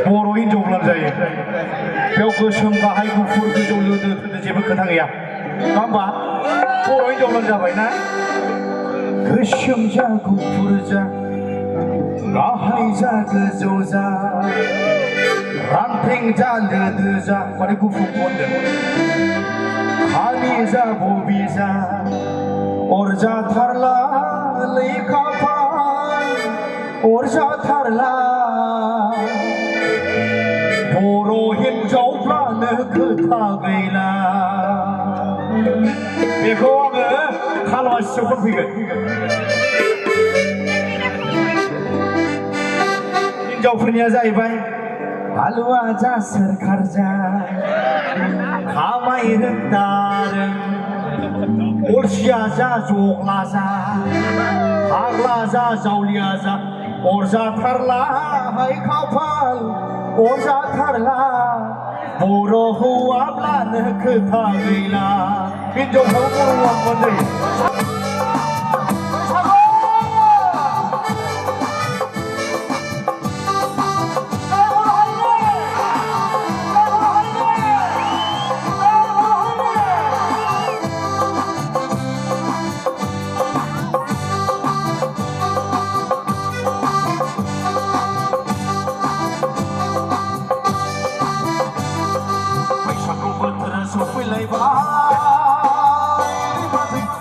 बर' हिनजावब्लानो जायो बेयाव गोसोम गाहाय गुफुर गोजौ लोदो जेबो खोथा गैया नङा होमबा बर' हिनजावब्लानो जाबाय ना गोसोम जा गुफुर जा गाहाय जा गोजौ जा रानथें जा लोदो जा माने गुफुरखौ होनदों खालि जा बबि जा अरजाथारला लैखाफाल अरजाथारला बर' हिनजावफ्रानो खोथा गैला बेखौ आङो खालमासियाव खनफैगोन हिनजावफोरनिया जाहैबाय हालुवा जा सोरखार जा खामाय रोंदारों अलसिया जा जग्ला जा फाग्ला जा जावलिया जा अरजाथारला हाय खाफाल अरजाथारला बर' हौवाब्लानो खोथा गैला हिनजावखौ बर' हौवा मोनदै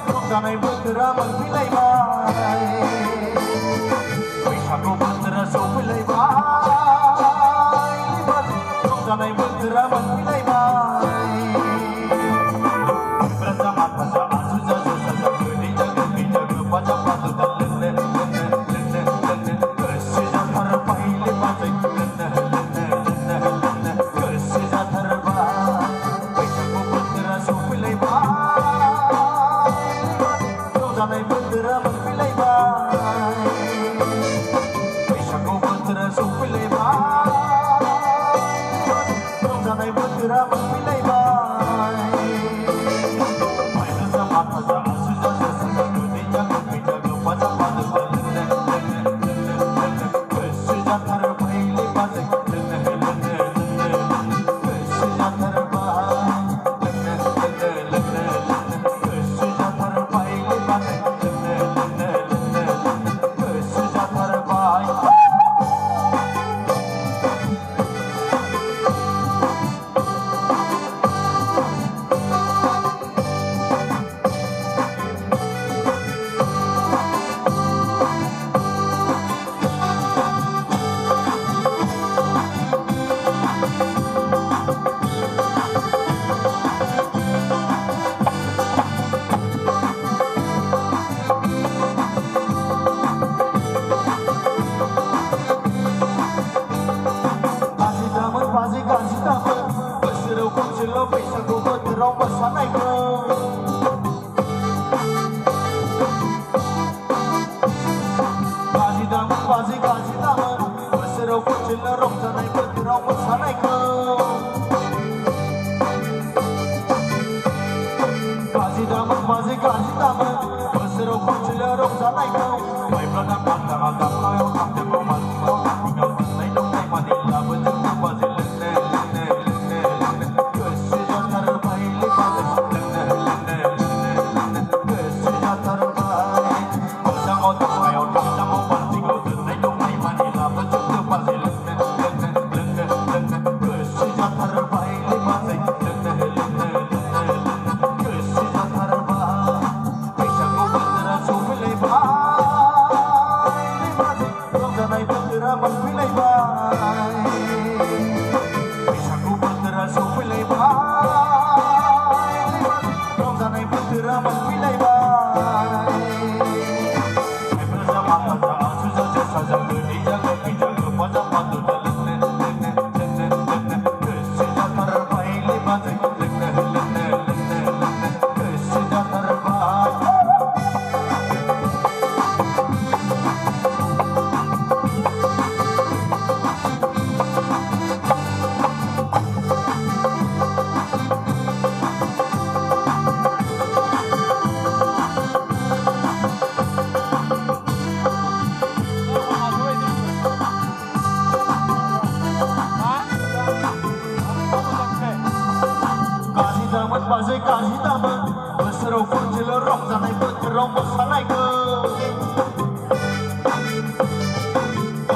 रंजानाय बोथोरा मोनफैलायबाय बैसागु बोथोरा सफैलायबाय रंजानाय बोथोरा मोनफैलायबाय राजा माता आजुजा जोसा गोदै जागो गैजा गोबाजा पादुदा लोंनो गोसो जाथारबाय बाजै गोसो जाथारबाय बैसागु बोथोरा सफैलायबाय रंजानाय बोथोरा मोनफैलायबाय बैसागु बोथोरा सफैलायबाय रंजानाय बोथोरा मोनफैलायबाय माइरजा माथाजा आसुजा जोसा गोदै जागो गैजा गोबाजा पादुदा लोंनो गोसो जाथारबाय बाजै गोसो जाथारबाय गोसो जाथारबाय बाजै गोसो जाथारबाय बोसोराव खनसेल' बैसागु बोथोराव मोसानायखौ बाजि दामोन बोसोराव खनसेल' रंजानाय बोथोराव मोसानायखौ बाजि दामोन बोसोराव खनसेल' रंजानायखौ माइब्रा दाम दामा गाबनायाव थांदों मानसियाव थांनायाव थांनाय दंनाय माने लाबोजों बाजै बैसागु बोथोरा सफैलायबाय रंजानाय बोथोरा मोनफैलायबाय राजा माता आजुजा जोसा गोदै जागो गैजा गोबाजा पादुदा लोंनो गोसो जाथारबाय बाजै गोसो जाथारबाय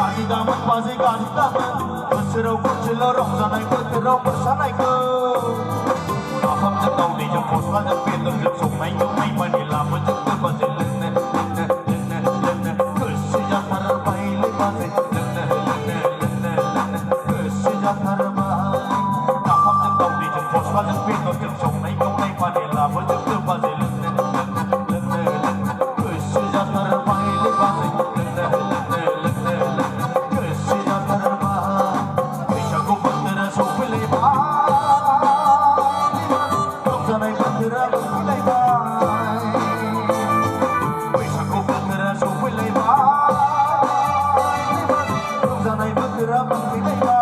गारि दामोन बाजै गारि दामोन बोसोराव खनसेल' रंजानाय बोथोराव मोसानायखौ नाफामजों दावदैजों फस्लाजों बेदरजों संनाय एवनाय मानि लाबोजों बाजै लोंनो गोसो जाथारबायलै बाजै गोसो जाथारबाय नाफामजों दावदैजों फस्लाजों बेदरजों संनाय एवनाय मानि लाबोजों बाजै लोंनो गोसो जाथारबायलै बाजै गोसो जाथारबाय बैसागु बोथोरा सफैलायबाय रंजानाय बोथोरा फैलायबाय बैसागु बोथोरा सफैलायबाय रंजानाय बोथोरा फैलायबाय